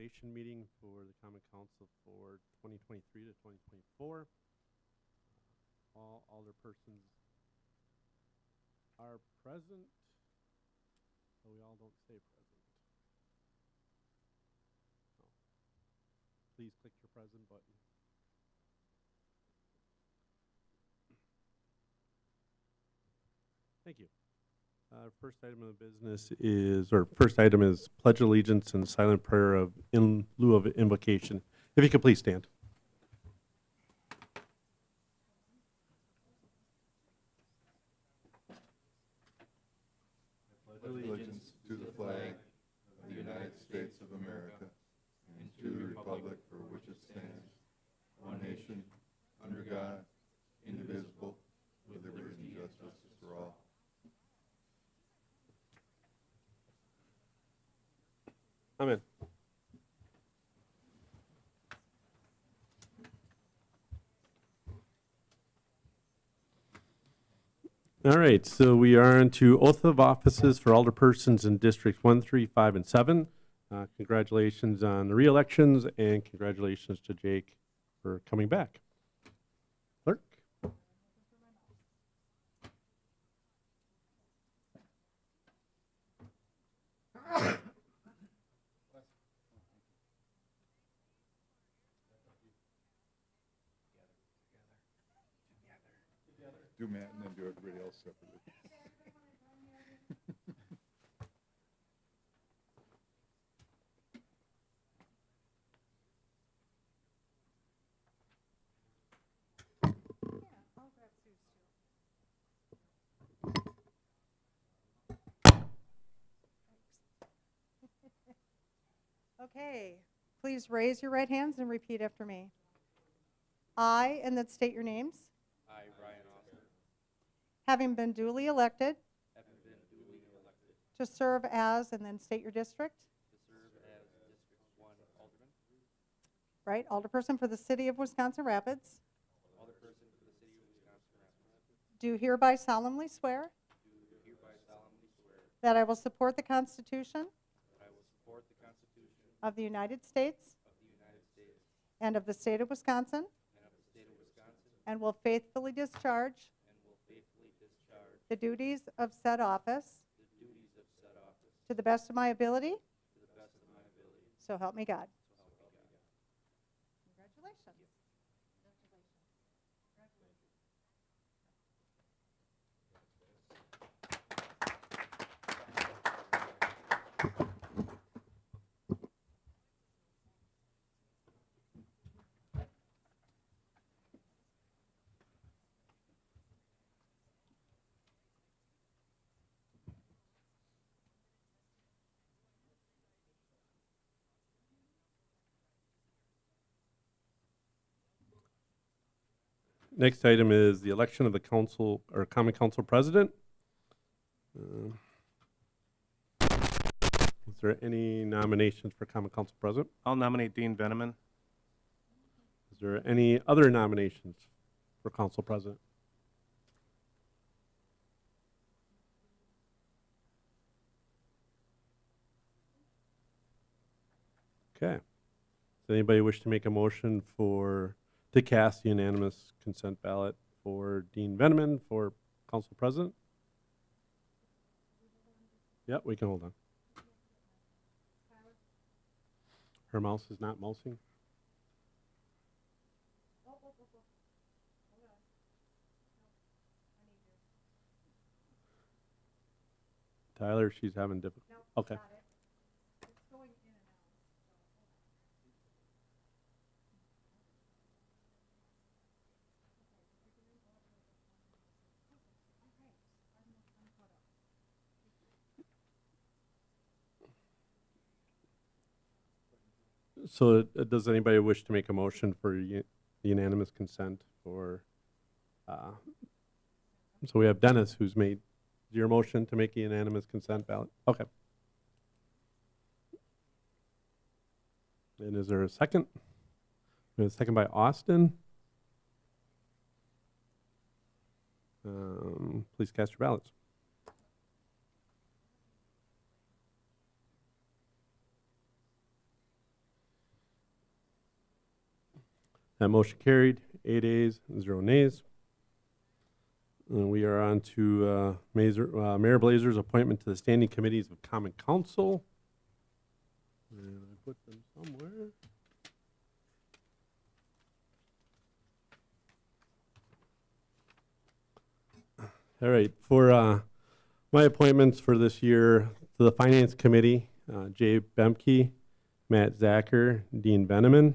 reorganization meeting for the Common Council for 2023 to 2024. All alderpersons are present, so we all don't say present. No. Please click your present button. Thank you. First item of business is, or first item is pledge allegiance and silent prayer of in lieu of invocation. If you could please stand. Allegiance to the flag of the United States of America and to the republic for which it stands, one nation, under God, indivisible, with liberty and justice for all. Amen. All right, so we are into oath of offices for alderpersons in districts 1, 3, 5, and 7. Congratulations on the re-elections, and congratulations to Jake for coming back. Clerk? Do Matt and then do everybody else separately. Okay, please raise your right hands and repeat after me. I, and then state your names, I, Ryan Austin, having been duly elected to serve as, and then state your district, to serve as District 1 Alderman, right, alderperson for the city of Wisconsin Rapids, Alderperson for the City of Wisconsin Rapids, do hereby solemnly swear do hereby solemnly swear that I will support the Constitution that I will support the Constitution of the United States of the United States and of the state of Wisconsin, and of the State of Wisconsin, and will faithfully discharge and will faithfully discharge the duties of said office the duties of said office to the best of my ability, to the best of my ability, so help me God. so help me God. Congratulations. Next item is the election of the council, or common council president. Is there any nominations for common council president? I'll nominate Dean Veneman. Is there any other nominations for council president? Okay. Does anybody wish to make a motion to cast the unanimous consent ballot for Dean Veneman for council president? Yep, we can hold on. Her mouse is not mousing. Tyler, she's having difficulty. Okay. So does anybody wish to make a motion for unanimous consent for, so we have Dennis who's made your motion to make a unanimous consent ballot? Okay. And is there a second? We have a second by Austin. Please cast your ballots. That motion carried, 8 ayes, 0 nays. And we are on to Mayor Blazer's appointment to the Standing Committees of Common Council. And I put them somewhere. All right, for my appointments for this year, to the Finance Committee, Jay Bemke, Matt Zacher, Dean Veneman.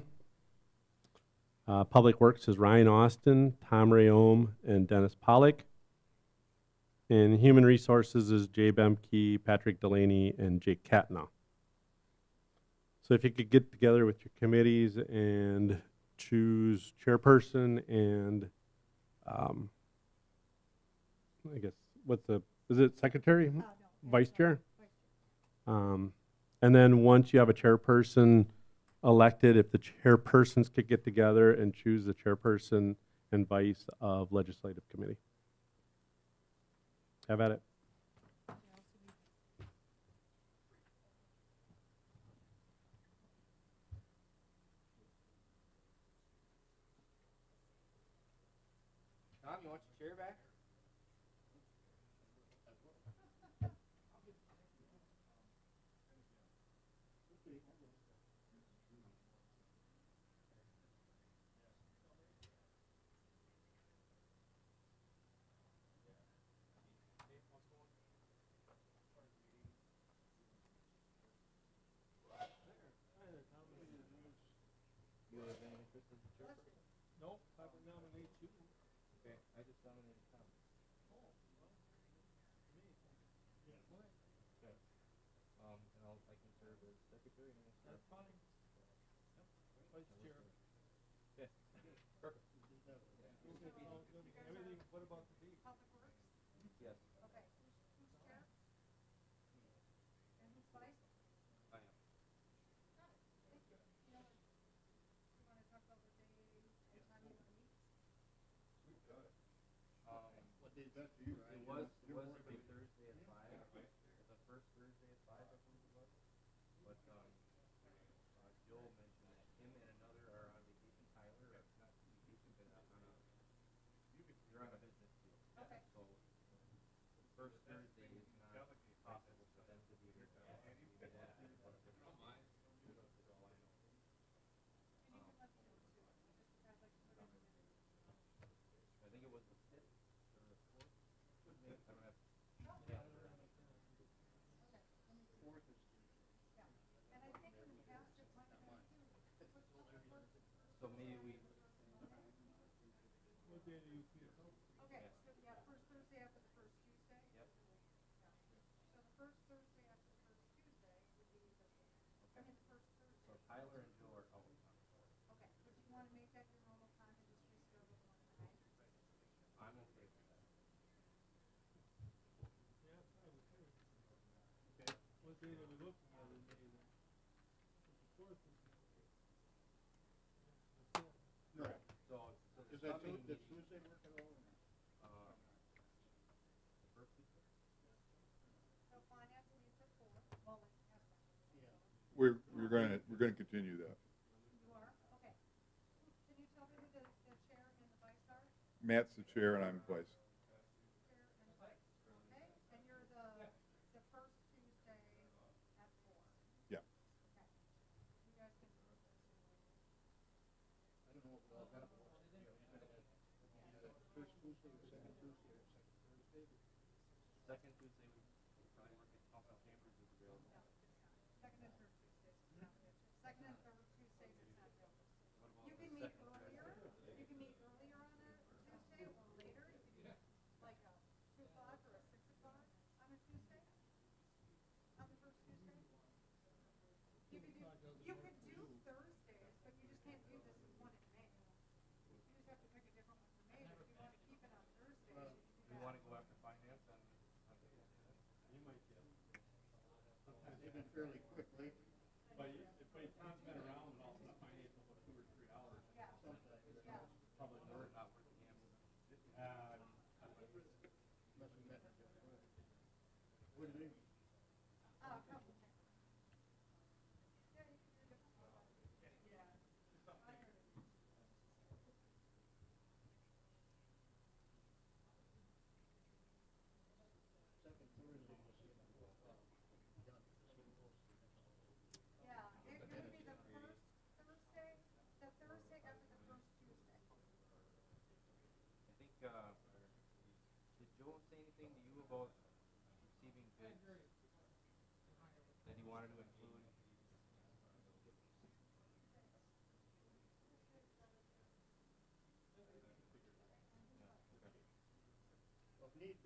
Public Works is Ryan Austin, Tom Rayom, and Dennis Pollock. And Human Resources is Jay Bemke, Patrick Delaney, and Jake Katna. So if you could get together with your committees and choose chairperson and, I guess, is it secretary? No. Vice chair? And then once you have a chairperson elected, if the chairpersons could get together and choose the chairperson and vice of legislative committee. Have at it. Tom, you want your chair back? Nope, I would nominate you. Okay, I just nominated Tom. Okay. And I can serve as secretary and That's fine. Vice chair. Okay, perfect. Everything, what about the beat? Public Works? Yes, Okay, who's chair? And who's vice? I am. Thank you. You know what, you want to talk about what day and time you want to meet? What day's best for you, Ryan? It was every Thursday at 5. The first Thursday at 5, I believe it was. But, Joel mentioned that him and another are on vacation, Tyler, or not vacation, but you're on a business deal. Okay. So, the first Thursday is not possible for them to be here. I think it was the 5th or the 4th. I don't have. And I think in the past it might have been too. So maybe we. Okay, so yeah, first Thursday after the first Tuesday? Yep. Yeah. So the first Thursday after the first Tuesday would be the, I mean, the first Thursday. So Tyler and Joe are out. Okay, but do you want to make that your normal time and just reschedule the one at night? I'm okay with that. What day are we looking at in May then? The fourth is. No. So the Is that subbing Tuesday, meeting, Tuesday work at all? the first Tuesday? So finance meets at 4. Well, like, that's fine. Yeah. We're gonna continue that. You are? Okay. Can you tell me who the chair and the vice are? Matt's the chair and I'm vice. Chair and vice. Okay, and you're the first Tuesday at 4. Yeah. Okay. You guys can. I don't know if we'll have first Tuesday or second Tuesday or second Thursday. Second Tuesday, we probably work at Council Chambers is available. Second and third Tuesdays is not good. Second and third Tuesdays is not good. What about You the can meet second earlier, Thursday? you can meet earlier on a Tuesday or later, you can meet like a 2 o'clock or a 6 o'clock on a Tuesday, on the first Tuesday. You could do Thursdays, but you just can't do this one in May. You just have to pick a different one for May, but if you want to keep it on Thursdays, you can do Do you that. want to go after finance on Tuesday then? You might get. They've been fairly quick lately. But Tom's been around and all the finance for 2 or 3 hours. Yeah, yeah. Probably Or more. not worth the gamble? Unless we met. What do they mean? Council chamber. Yeah, you can do different ones. Yeah.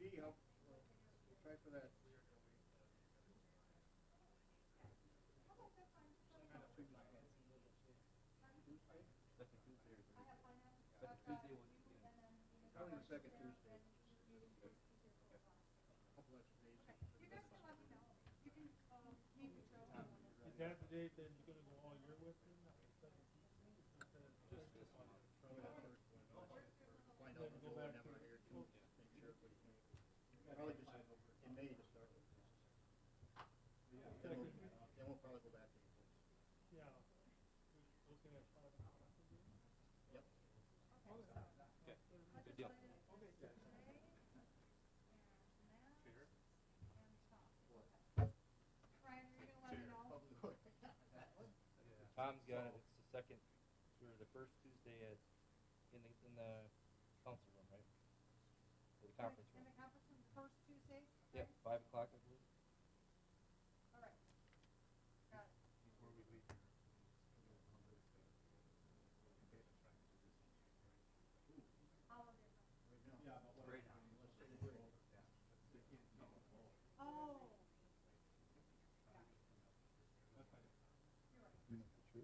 B, we'll try for that. I have finance. Second Tuesday, probably the second Tuesday. Couple extra days. You guys can let me know. You can, meet with Joe. Is that the date that you're gonna go all year with him? Just this one. Probably the first one. Find out Then go before back whenever to- I hear too, make sure what he thinks. Probably just in May to start with. Then we'll probably go back to April. Yeah. We're looking at 5 o'clock again? Yep. Okay, Good deal. Ryan, are you gonna let me know? Tom's got it, it's the second, or the first Tuesday in the council room, right? Or the conference In room. the conference room, the first Tuesday? Yep, right? 5 o'clock, I believe. All right. Got it. Before we leave. All of it. Yeah, right now. Let's say the break. Oh. You're not sure?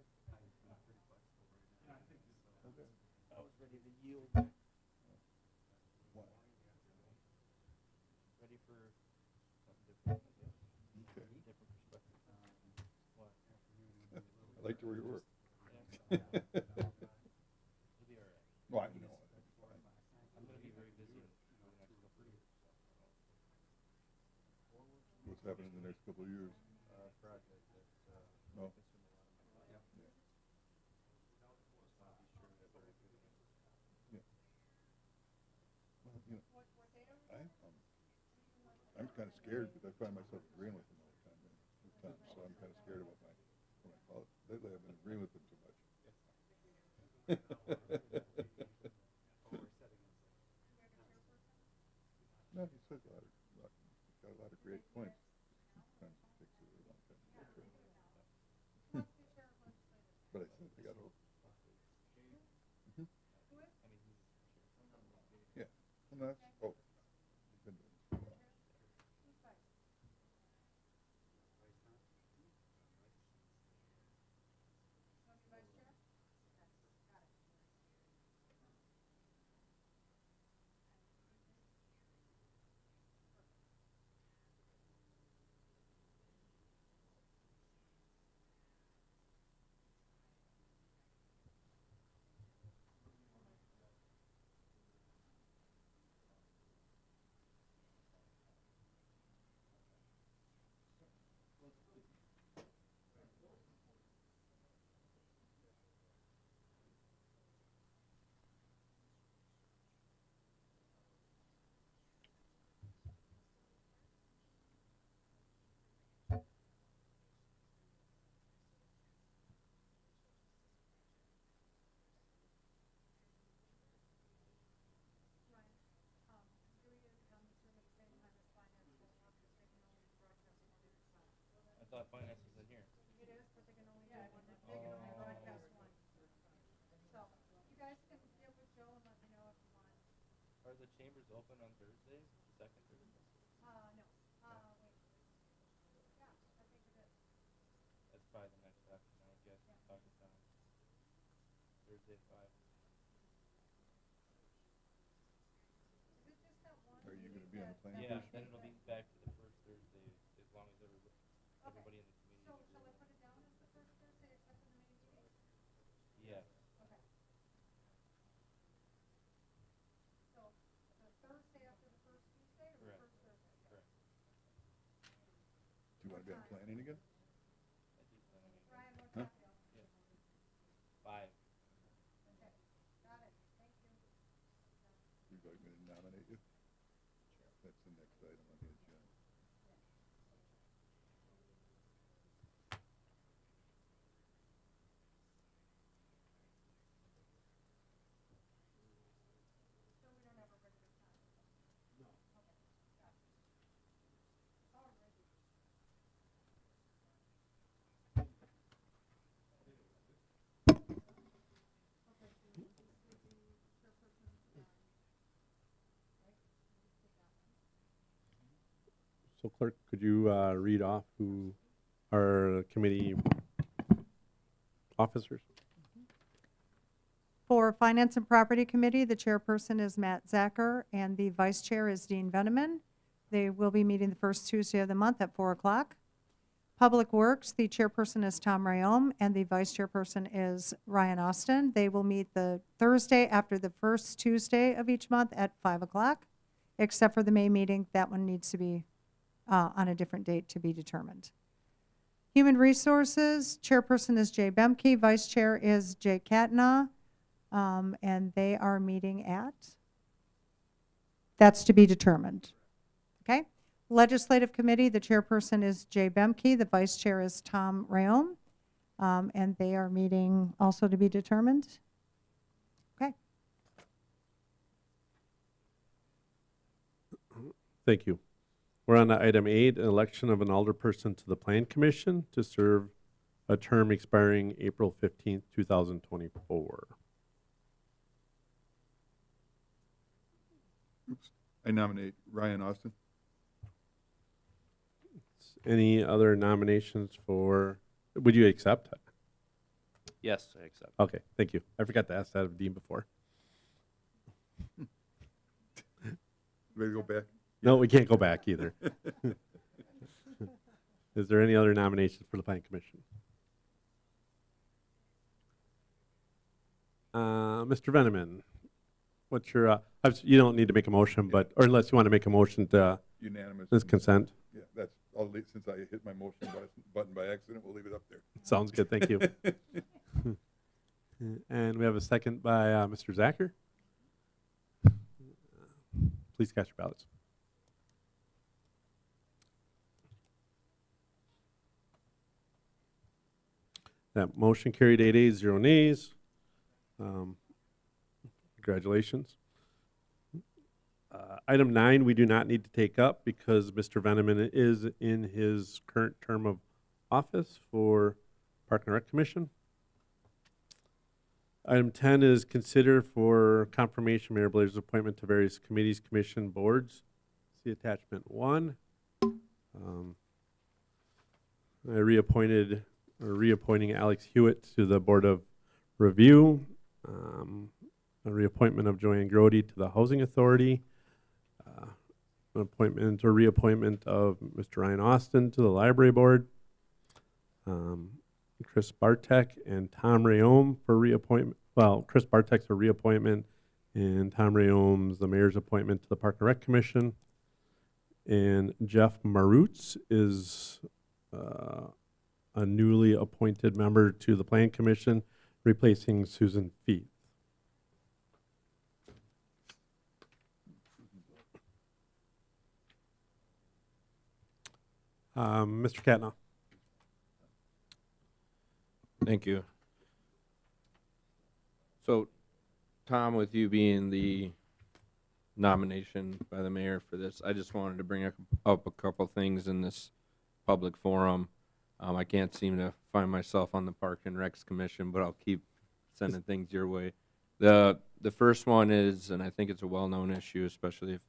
Okay. I was ready to yield. Why? Ready for something different, I guess. Okay. Different perspective. What? I like to where you work. Yeah. It'll be all right. Well, I know. That's fine. I'm gonna be very busy for the next couple of years. What's happening in the next couple of years? Project that's, Oh. consume a lot of my time. Yeah. Just wanna be sure that we're doing it. Yeah. Well, you know, What date are we? I'm kind of scared because I find myself agreeing with them all the time. So I'm kind of scared about my politics. Lately, I've been agreeing with them too much. No, he says he's got a lot of great points. Sometimes it takes a really long time to get to him. Who wants to be chair of legislative? But I said, I got hope. Who Mhm. is? I mean, he's Yeah. And that's, oh, he's been doing this for a while. Who's vice? You want to be vice chair? Okay, got it. Ryan, do you come to the same time as finance will have to they can only broadcast one at a time? I thought finance was in here. It is, but they can only do one, they can only broadcast one. So, you guys can get with Joe and let me know if you want. Are the chambers open on Thursdays, the second Thursday? No, wait. Yeah, I think it is. That's probably the next option, I would guess, Yeah. talk to Tom. Thursday at 5. Is it just that one? Are you meeting gonna be on the that- planning that Yeah, commission? then it'll be back to the first Thursday, as long as everybody in the community. So, is shall I agreeable. put it down as the first Thursday except for the May meeting? Yes. Okay. So, the Thursday after the first Tuesday or the Correct. first Thursday? Correct. Do you want to be on planning again? I do plan on getting. Ryan, what's Huh? that deal? Yeah. 5. Okay, got it, thank you. Would you like me to nominate you? That's the next item on the agenda. So we don't have a regular time? No. Okay, got it. Alrighty. So clerk, could you read off who are committee officers? For Finance and Property Committee, the chairperson is Matt Zacher, and the vice chair is Dean Veneman. They will be meeting the first Tuesday of the month at 4 o'clock. Public Works, the chairperson is Tom Rayom, and the vice chairperson is Ryan Austin. They will meet the Thursday after the first Tuesday of each month at 5 o'clock, except for the May meeting. That one needs to be on a different date to be determined. Human Resources, chairperson is Jay Bemke, vice chair is Jay Katna, and they are meeting at, that's to be determined. Okay? Legislative Committee, the chairperson is Jay Bemke, the vice chair is Tom Rayom, and they are meeting also to be determined. Okay. Thank you. We're on to item 8, election of an alderperson to the Plan Commission to serve a term expiring April 15th, 2024. I nominate Ryan Austin. Any other nominations for, would you accept? Yes, I accept. Okay, thank you. I forgot to ask that of Dean before. Ready to go back? No, we can't go back either. Is there any other nominations for the Plan Commission? Mr. Veneman, what's your, you don't need to make a motion, but, or unless you want to make a motion to Unanimous. this consent. Yeah, that's, I'll leave, since I hit my motion button by accident, we'll leave it up there. Sounds good, thank you. And we have a second by Mr. Zacher. Please cast your ballots. That motion carried 8 ayes, 0 nays. Congratulations. Item 9, we do not need to take up because Mr. Veneman is in his current term of office for Park and Rec Commission. Item 10 is consider for confirmation Mayor Blair's appointment to various committees, commission, boards. See attachment 1. I reappointing Alex Hewitt to the Board of Review. A reappointment of Joanne Grody to the Housing Authority. An appointment or reappointment of Mr. Ryan Austin to the Library Board. Chris Bartek and Tom Rayom for reappointment. Well, Chris Bartek's a reappointment, and Tom Rayom's the mayor's appointment to the Park and Rec Commission. And Jeff Marutz is a newly appointed member to the Plan Commission, replacing Susan Feeth. Mr. Katna. Thank you. So, Tom, with you being the nomination by the mayor for this, I just wanted to bring up a couple things in this public forum. I can't seem to find myself on the Park and Recs Commission, but I'll keep sending things your way. The first one is, and I think it's a well-known issue, especially if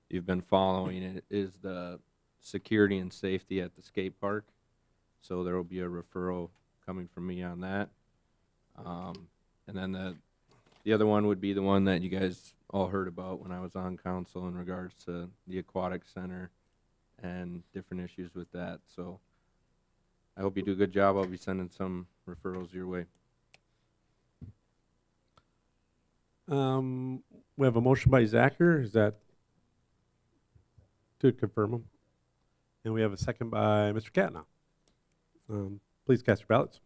you've been following it, is the security and safety at the skate park. So there will be a referral coming from me on that. And then the other one would be the one that you guys all heard about when I was on council in regards to the aquatic center and different issues with that. So I hope you do a good job. I'll be sending some referrals your way. We have a motion by Zacher. Is that to confirm him? And we have a second by Mr. Katna. Please cast your ballots.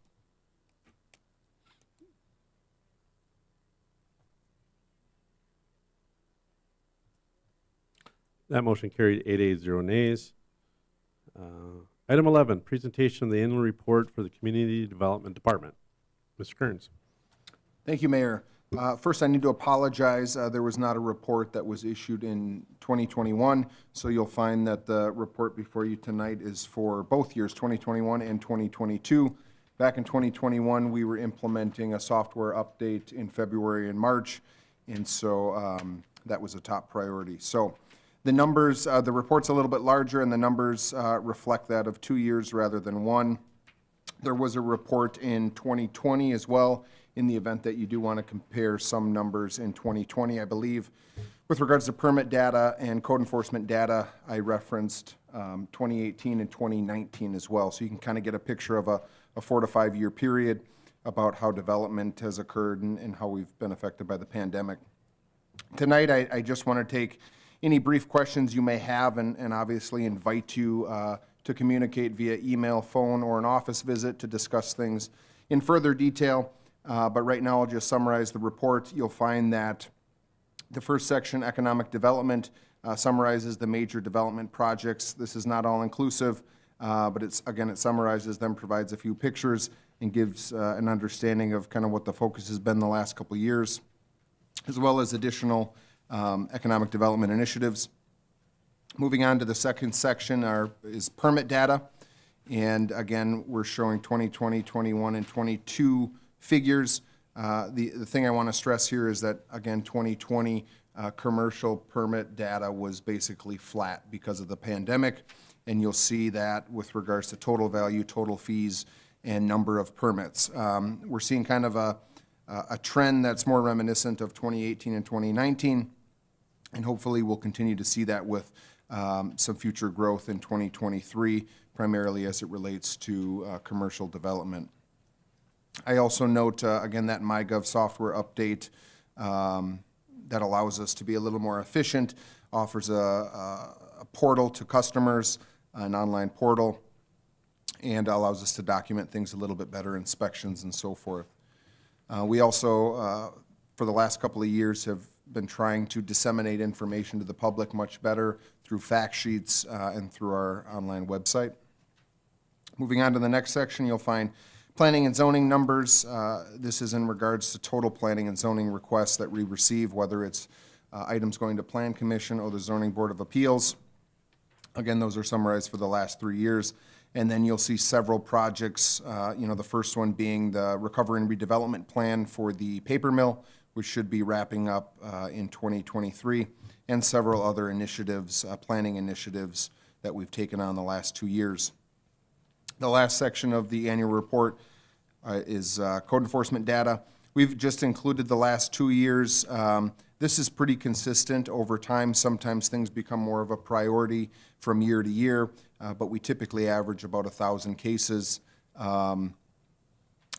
That motion carried 8 ayes, 0 nays. Item 11, presentation of the annual report for the Community Development Department. Mr. Kearns. Thank you, Mayor. First, I need to apologize. There was not a report that was issued in 2021, so you'll find that the report before you tonight is for both years, 2021 and 2022. Back in 2021, we were implementing a software update in February and March, and so that was a top priority. So The numbers, the report's a little bit larger, and the numbers reflect that of 2 years rather than one. There was a report in 2020 as well, in the event that you do want to compare some numbers in 2020. I believe with regards to permit data and code enforcement data, I referenced 2018 and 2019 as well. So you can kind of get a picture of a 4 to 5 year period about how development has occurred and how we've been affected by the pandemic. Tonight, I just want to take any brief questions you may have and obviously invite you to communicate via email, phone, or an office visit to discuss things in further detail. But right now, I'll just summarize the report. You'll find that the first section, economic development, summarizes the major development projects. This is not all-inclusive, but it summarizes them, provides a few pictures, and gives an understanding of kind of what the focus has been the last couple of years, as well as additional economic development initiatives. Moving on to the second section is permit data. And again, we're showing 2020, 21, and 22 figures. The thing I want to stress here is that, again, 2020 commercial permit data was basically flat because of the pandemic. And you'll see that with regards to total value, total fees, and number of permits. We're seeing kind of a trend that's more reminiscent of 2018 and 2019. And hopefully we'll continue to see that with some future growth in 2023, primarily as it relates to commercial development. I also note, again, that MyGov software update that allows us to be a little more efficient, offers a portal to customers, an online portal, and allows us to document things a little bit better, inspections and so forth. We also, for the last couple of years, have been trying to disseminate information to the public much better through fact sheets and through our online website. Moving on to the next section, you'll find planning and zoning numbers. This is in regards to total planning and zoning requests that we receive, whether it's items going to Plan Commission or the Zoning Board of Appeals. Again, those are summarized for the last 3 years. And then you'll see several projects, the first one being the Recovery and Redevelopment Plan for the paper mill, which should be wrapping up in 2023, and several other initiatives, planning initiatives that we've taken on the last 2 years. The last section of the annual report is code enforcement data. We've just included the last 2 years. This is pretty consistent over time. Sometimes things become more of a priority from year to year, but we typically average about 1,000 cases.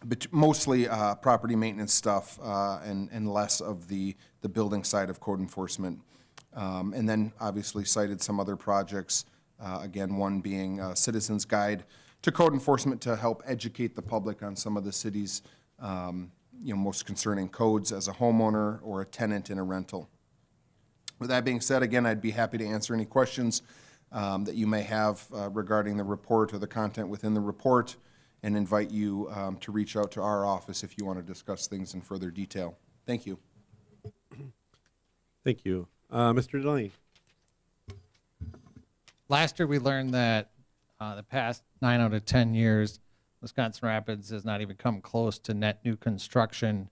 But mostly property maintenance stuff and less of the building side of code enforcement. And then obviously cited some other projects, again, one being Citizens Guide to Code Enforcement to help educate the public on some of the city's most concerning codes as a homeowner or a tenant in a rental. With that being said, again, I'd be happy to answer any questions that you may have regarding the report or the content within the report, and invite you to reach out to our office if you want to discuss things in further detail. Thank you. Thank you. Mr. Delaney. Last year, we learned that the past 9 out of 10 years, Wisconsin Rapids has not even come close to net new construction.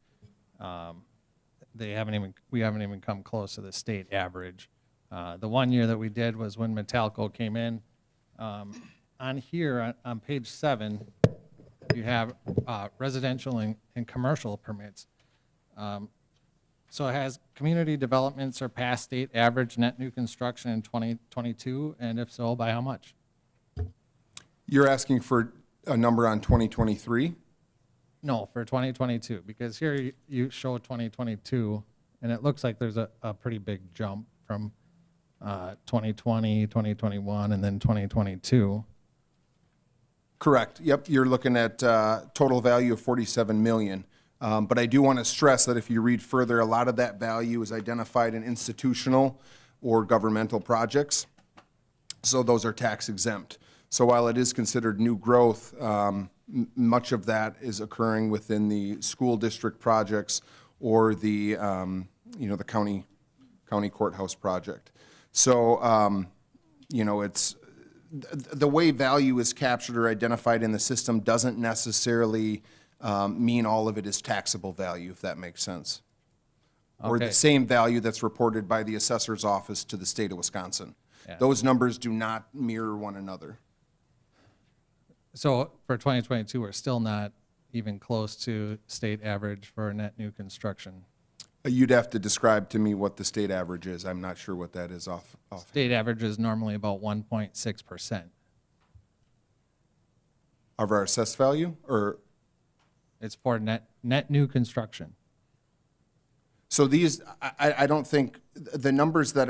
We haven't even come close to the state average. The 1 year that we did was when Metalco came in. On here, on page 7, you have residential and commercial permits. So has community development surpassed state average net new construction in 2022? And if so, by how much? You're asking for a number on 2023? No, for 2022, because here you show 2022, and it looks like there's a pretty big jump from 2020, 2021, and then 2022. Correct. Yep, you're looking at total value of $47 million. But I do want to stress that if you read further, a lot of that value is identified in institutional or governmental projects. So those are tax exempt. So while it is considered new growth, much of that is occurring within the school district projects or the the county courthouse project. So it's the way value is captured or identified in the system doesn't necessarily mean all of it is taxable value, if that makes sense. or Okay. the same value that's reported by the assessor's office to the state of Wisconsin. Yeah. Those numbers do not mirror one another. So for 2022, we're still not even close to state average for net new construction. You'd have to describe to me what the state average is. I'm not sure what that is off. State average is normally about 1.6%. Of our assessed value, or, It's for net new construction. so these, I don't think, the numbers that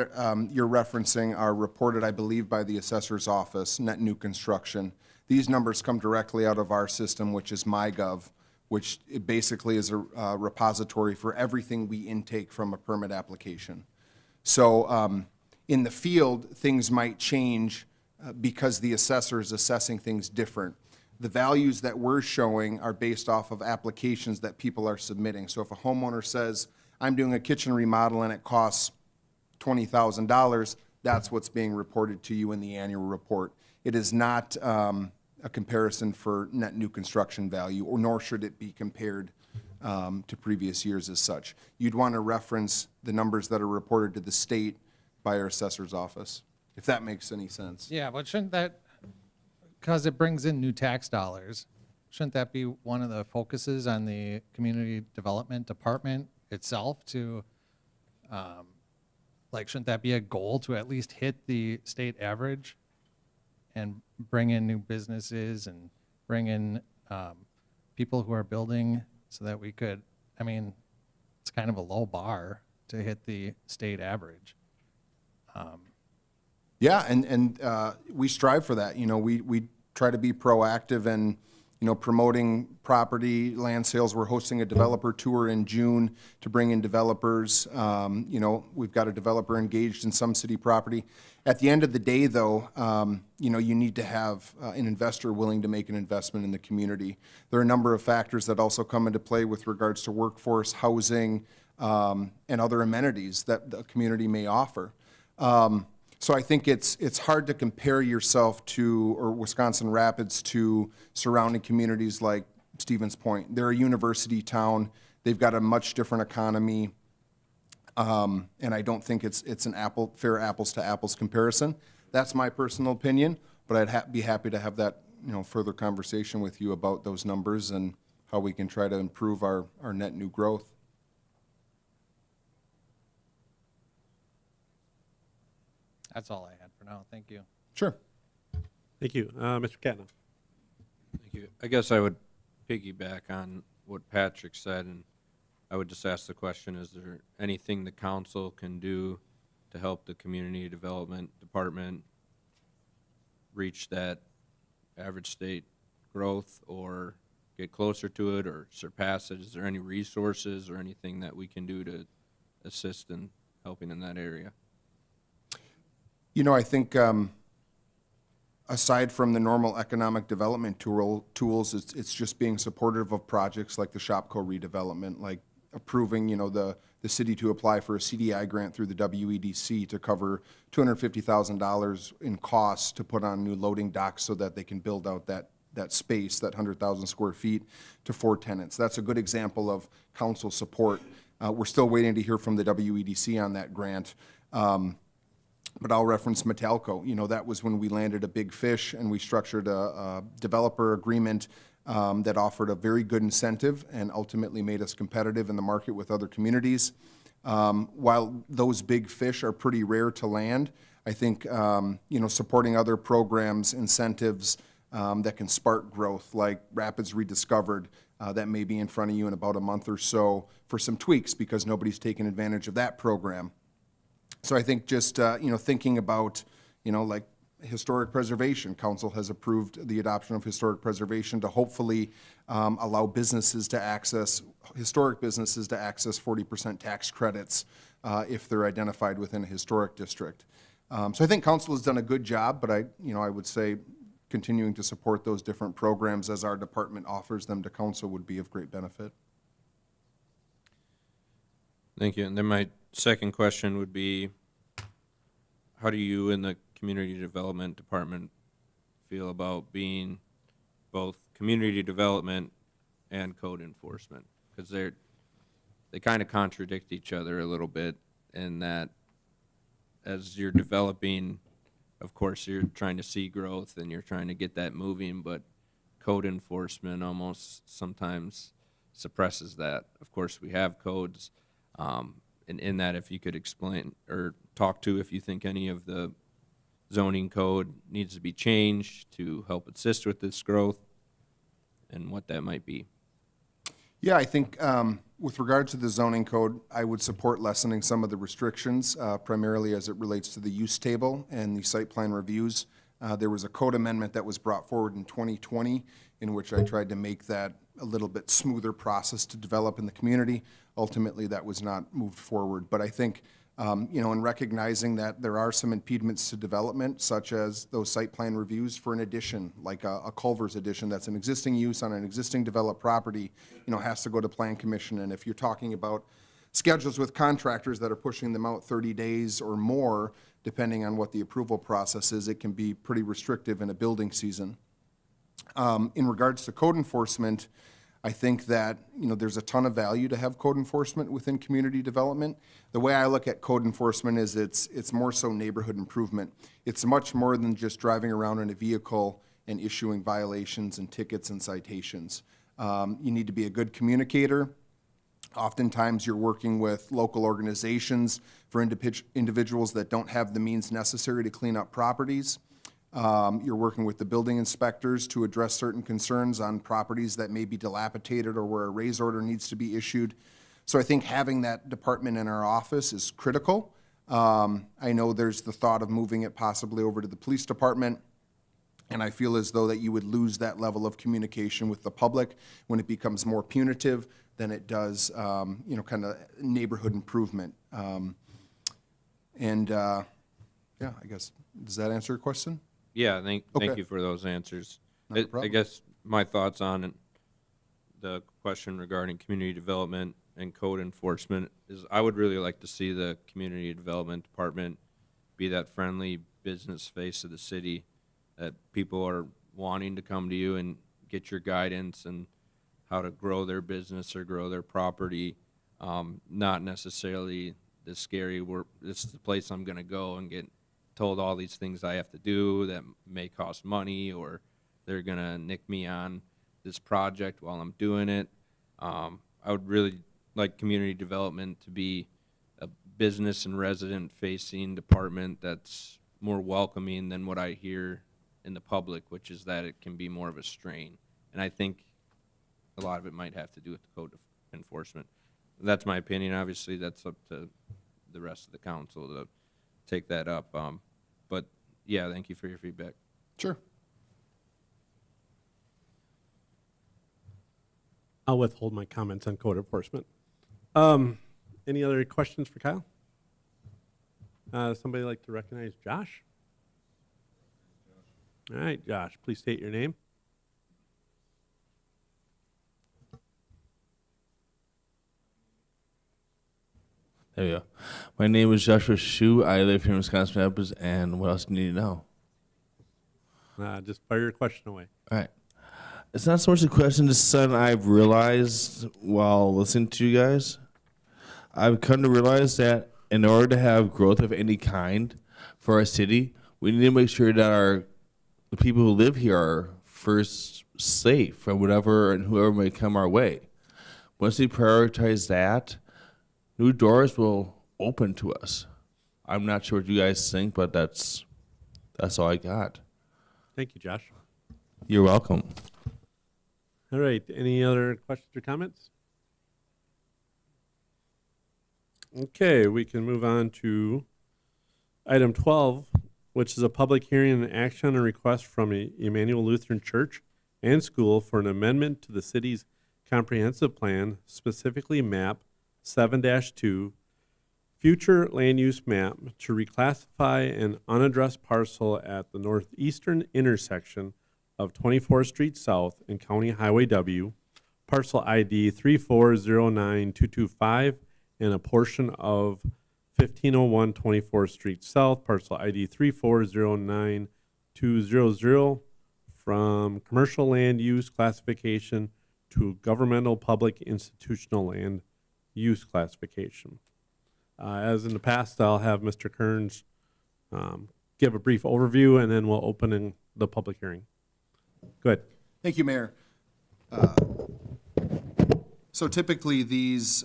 you're referencing are reported, I believe, by the assessor's office, net new construction. These numbers come directly out of our system, which is MyGov, which it basically is a repository for everything we intake from a permit application. So in the field, things might change because the assessor is assessing things different. The values that we're showing are based off of applications that people are submitting. So if a homeowner says, I'm doing a kitchen remodel and it costs $20,000, that's what's being reported to you in the annual report. It is not a comparison for net new construction value, or nor should it be compared to previous years as such. You'd want to reference the numbers that are reported to the state by our assessor's office, if that makes any sense. Yeah, but shouldn't that, because it brings in new tax dollars, shouldn't that be one of the focuses on the community development department itself to, like, shouldn't that be a goal to at least hit the state average and bring in new businesses and bring in people who are building so that we could, I mean, it's kind of a low bar to hit the state average. Yeah, and we strive for that. You know, we try to be proactive and, you know, promoting property, land sales. We're hosting a developer tour in June to bring in developers. You know, we've got a developer engaged in some city property. At the end of the day, though, you know, you need to have an investor willing to make an investment in the community. There are a number of factors that also come into play with regards to workforce, housing, and other amenities that the community may offer. So I think it's hard to compare yourself to, or Wisconsin Rapids to surrounding communities like Stevens Point. They're a university town. They've got a much different economy. And I don't think it's an fair apples to apples comparison. That's my personal opinion, but I'd be happy to have that, you know, further conversation with you about those numbers and how we can try to improve our net new growth. That's all I had for now. Thank you. Sure. Thank you. Mr. Catna. Thank you. I guess I would piggyback on what Patrick said, and I would just ask the question, is there anything the council can do to help the community development department reach that average state growth or get closer to it or surpass it? Is there any resources or anything that we can do to assist in helping in that area? You know, I think aside from the normal economic development tools, it's just being supportive of projects like the Shopco redevelopment, like approving, you know, the city to apply for a CDI grant through the WEDC to cover $250,000 in costs to put on new loading docks so that they can build out that space, that 100,000 square feet, to 4 tenants. That's a good example of council support. We're still waiting to hear from the WEDC on that grant. But I'll reference Metalco. You know, that was when we landed a big fish and we structured a developer agreement that offered a very good incentive and ultimately made us competitive in the market with other communities. While those big fish are pretty rare to land, I think, you know, supporting other programs, incentives that can spark growth, like Rapids Rediscovered, that may be in front of you in about a month or so for some tweaks because nobody's taken advantage of that program. So I think just, you know, thinking about, you know, like historic preservation, council has approved the adoption of historic preservation to hopefully allow businesses to access, historic businesses to access 40% tax credits if they're identified within a historic district. So I think council has done a good job, but I would say continuing to support those different programs as our department offers them to council would be of great benefit. Thank you. And then my second question would be, how do you in the community development department feel about being both community development and code enforcement? Because they kind of contradict each other a little bit in that as you're developing, of course, you're trying to see growth and you're trying to get that moving, but code enforcement almost sometimes suppresses that. Of course, we have codes, and in that, if you could explain or talk to if you think any of the zoning code needs to be changed to help assist with this growth and what that might be. Yeah, I think with regard to the zoning code, I would support lessening some of the restrictions, primarily as it relates to the use table and the site plan reviews. There was a code amendment that was brought forward in 2020 in which I tried to make that a little bit smoother process to develop in the community. Ultimately, that was not moved forward. But I think, in recognizing that there are some impediments to development, such as those site plan reviews for an addition, like a Culver's addition that's an existing use on an existing developed property, has to go to Plan Commission. And if you're talking about schedules with contractors that are pushing them out 30 days or more, depending on what the approval process is, it can be pretty restrictive in a building season. In regards to code enforcement, I think that, there's a ton of value to have code enforcement within community development. The way I look at code enforcement is it's more so neighborhood improvement. It's much more than just driving around in a vehicle and issuing violations and tickets and citations. You need to be a good communicator. Oftentimes, you're working with local organizations for individuals that don't have the means necessary to clean up properties. You're working with the building inspectors to address certain concerns on properties that may be dilapidated or where a raise order needs to be issued. So I think having that department in our office is critical. I know there's the thought of moving it possibly over to the police department, and I feel as though that you would lose that level of communication with the public when it becomes more punitive than it does, kind of neighborhood improvement. Yeah, I guess, does that answer your question? Yeah, thank Okay. you for those answers. Not a I problem. guess my thoughts on the question regarding community development and code enforcement is I would really like to see the community development department be that friendly business face of the city, that people are wanting to come to you and get your guidance and how to grow their business or grow their property, not necessarily the scary, this is the place I'm going to go and get told all these things I have to do that may cost money, or they're going to nick me on this project while I'm doing it. I would really like community development to be a business and resident facing department that's more welcoming than what I hear in the public, which is that it can be more of a strain. And I think a lot of it might have to do with the code enforcement. That's my opinion. Obviously, that's up to the rest of the council to take that up. But yeah, thank you for your feedback. Sure. I'll withhold my comments on code enforcement. Any other questions for Kyle? Somebody like to recognize Josh? All right, Josh, please state your name. There we go. My name is Joshua Shu. I live here in Wisconsin Rapids. And what else do you need to know? Just fire your question away. All right. It's not so much a question, it's something I've realized while listening to you guys. I've come to realize that in order to have growth of any kind for our city, we need to make sure that the people who live here are first safe from whatever and whoever may come our way. Once we prioritize that, new doors will open to us. I'm not sure what you guys think, but that's all I got. Thank you, Josh. You're welcome. All right, any other questions or comments? Okay, we can move on to item 12, which is a public hearing and action on a request from Emmanuel Lutheran Church and School for an amendment to the city's comprehensive plan, specifically map 7-2, future land use map, to reclassify an unaddressed parcel at the northeastern intersection of 24th Street South and County Highway W, parcel ID 3409225, and a portion of 1501 24th Street South, parcel ID 3409200, from commercial land use classification to governmental public institutional land use classification. As in the past, I'll have Mr. Kearns give a brief overview, and then we'll open in the public hearing. Go ahead. Thank you, Mayor. So typically, these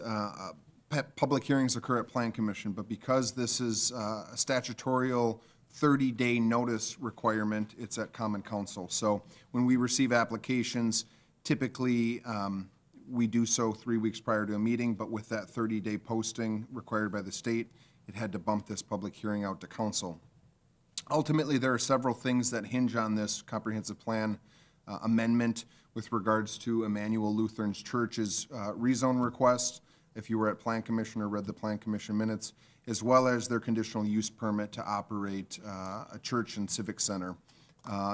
public hearings occur at Plan Commission, but because this is a statutorial 30-day notice requirement, it's at Common Council. So when we receive applications, typically, we do so 3 weeks prior to a meeting, but with that 30-day posting required by the state, it had to bump this public hearing out to council. Ultimately, there are several things that hinge on this comprehensive plan amendment with regards to Emmanuel Lutheran Church's rezone request, if you were at Plan Commission or read the Plan Commission minutes, as well as their conditional use permit to operate a church and civic center.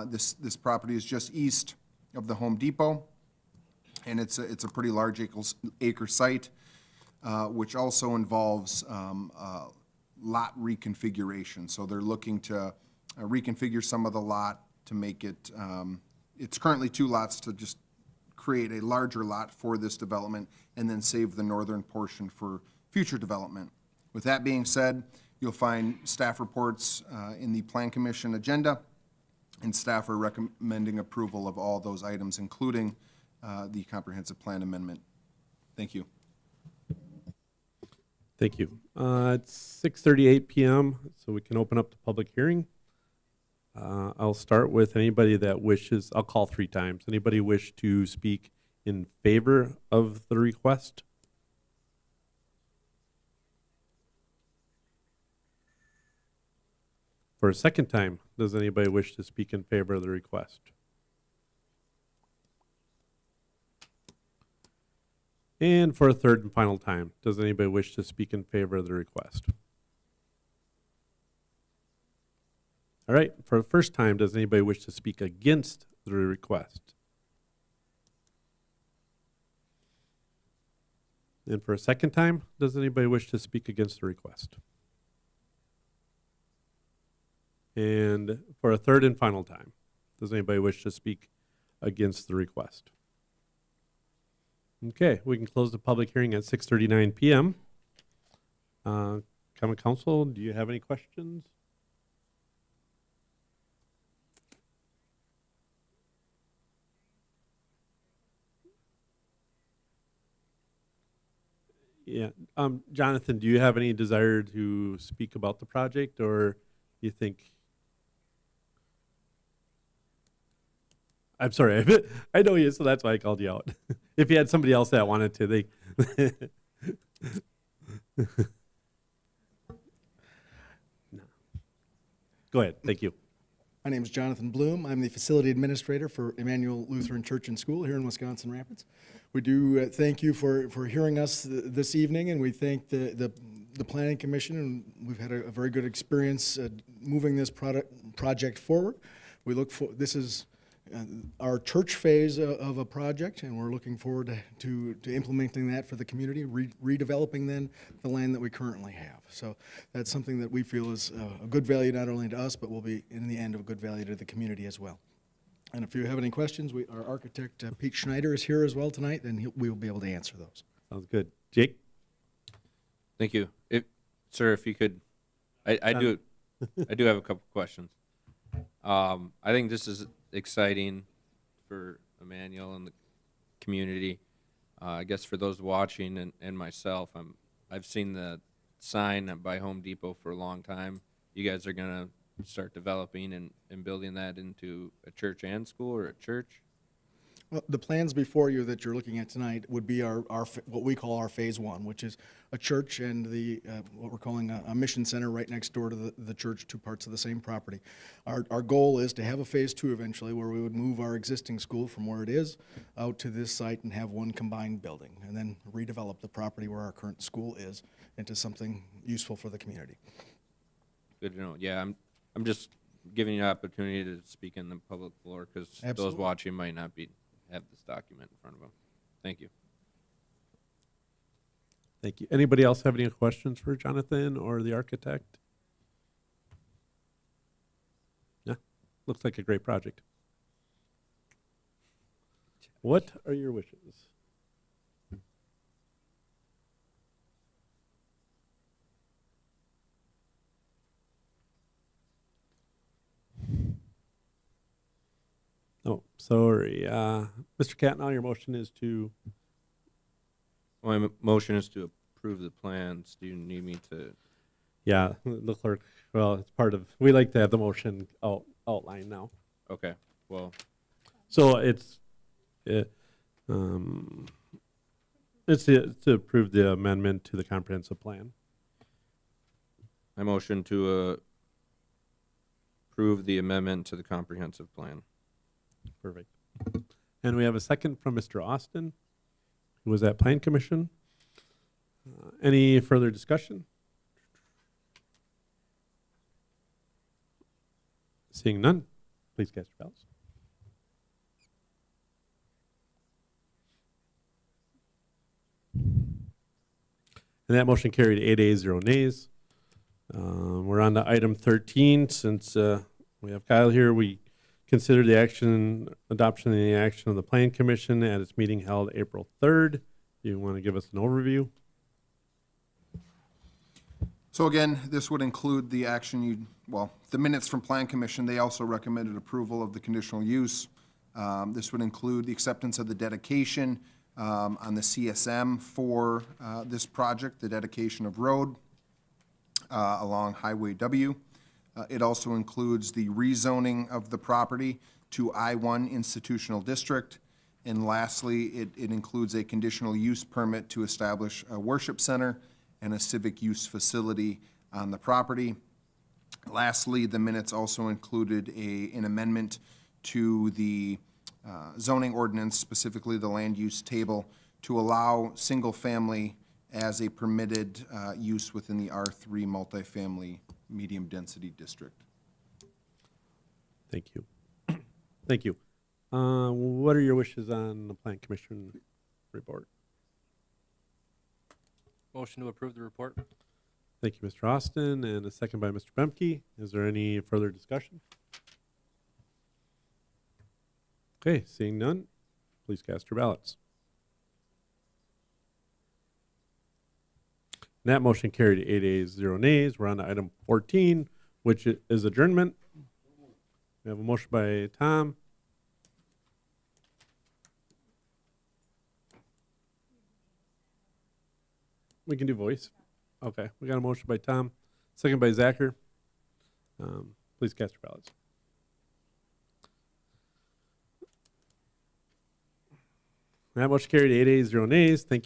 This property is just east of the Home Depot, and it's a pretty large acre site, which also involves lot reconfiguration. So they're looking to reconfigure some of the lot to make it, it's currently 2 lots, to just create a larger lot for this development and then save the northern portion for future development. With that being said, you'll find staff reports in the Plan Commission agenda, and staff are recommending approval of all those items, including the comprehensive plan amendment. Thank you. Thank you. It's 6:38 p.m., so we can open up the public hearing. I'll start with anybody that wishes, I'll call 3 times. Anybody wish to speak in favor of the request? For a second time, does anybody wish to speak in favor of the request? And for a third and final time, does anybody wish to speak in favor of the request? All right, for the first time, does anybody wish to speak against the request? And for a second time, does anybody wish to speak against the request? And for a third and final time, does anybody wish to speak against the request? Okay, we can close the public hearing at 6:39 p.m. Common Council, do you have any questions? Yeah, Jonathan, do you have any desire to speak about the project, or you think? I'm sorry, I know you, so that's why I called you out. If you had somebody else that wanted to, they. No. Go ahead, thank you. My name is Jonathan Bloom. I'm the facility administrator for Emmanuel Lutheran Church and School here in Wisconsin Rapids. We do thank you for hearing us this evening, and we thank the Planning Commission, and we've had a very good experience moving this project forward. We look for, this is our church phase of a project, and we're looking forward to implementing that for the community, redeveloping then the land that we currently have. So that's something that we feel is a good value not only to us, but will be in the end of a good value to the community as well. And if you have any questions, our architect Pete Schneider is here as well tonight, and we will be able to answer those. Sounds good. Jake? Thank you. Sir, if you could, I do have a couple questions. I think this is exciting for Emmanuel and the community. I guess for those watching and myself, I've seen the sign by Home Depot for a long time. You guys are gonna start developing and building that into a church and school, or a church? Well, the plans before you that you're looking at tonight would be our what we call our phase 1, which is a church and the what we're calling a mission center right next door to the church, 2 parts of the same property. Our goal is to have a phase 2 eventually, where we would move our existing school from where it is out to this site and have one combined building, and then redevelop the property where our current school is into something useful for the community. Good to know. Yeah, I'm just giving you an opportunity to speak in the public floor, because those Absolutely. watching might not have this document in front of them. Thank you. Thank you. Anybody else have any questions for Jonathan or the architect? Yeah, looks like a great project. What are your wishes? Sorry. Mr. Cattenall, your motion is to, My motion is to approve the plans. Do you need me to? yeah, the clerk, well, it's part of, we like to have the motion outlined now. Okay, well, So it's to approve the amendment to the comprehensive plan. I motion to approve the amendment to the comprehensive plan. Perfect. And we have a second from Mr. Austin, who was at Plan Commission. Any further discussion? Seeing none, please cast your ballots. And that motion carried 8 ayes, 0 nays. We're on to item 13. Since we have Kyle here, we consider the adoption of the action of the Plan Commission at its meeting held April 3rd. You want to give us an overview? So again, this would include the action the minutes from Plan Commission. They also recommended approval of the conditional use. This would include the acceptance of the dedication on the CSM for this project, the dedication of road along Highway W. It also includes the rezoning of the property to I-1 Institutional District. And lastly, it includes a conditional use permit to establish a worship center and a civic use facility on the property. Lastly, the minutes also included an amendment to the zoning ordinance, specifically the land use table, to allow single-family as a permitted use within the R3 multifamily medium-density district. Thank you. Thank you. What are your wishes on the Plan Commission report? Motion to approve the report. Thank you, Mr. Austin, and a second by Mr. Bemke. Is there any further discussion? Okay, seeing none, please cast your ballots. And that motion carried 8 ayes, 0 nays. We're on to item 14, which is adjournment. We have a motion by Tom. We can do voice. Okay, we got a motion by Tom, second by Zacher. Please cast your ballots. That motion carried 8 ayes, 0 nays. Thank you.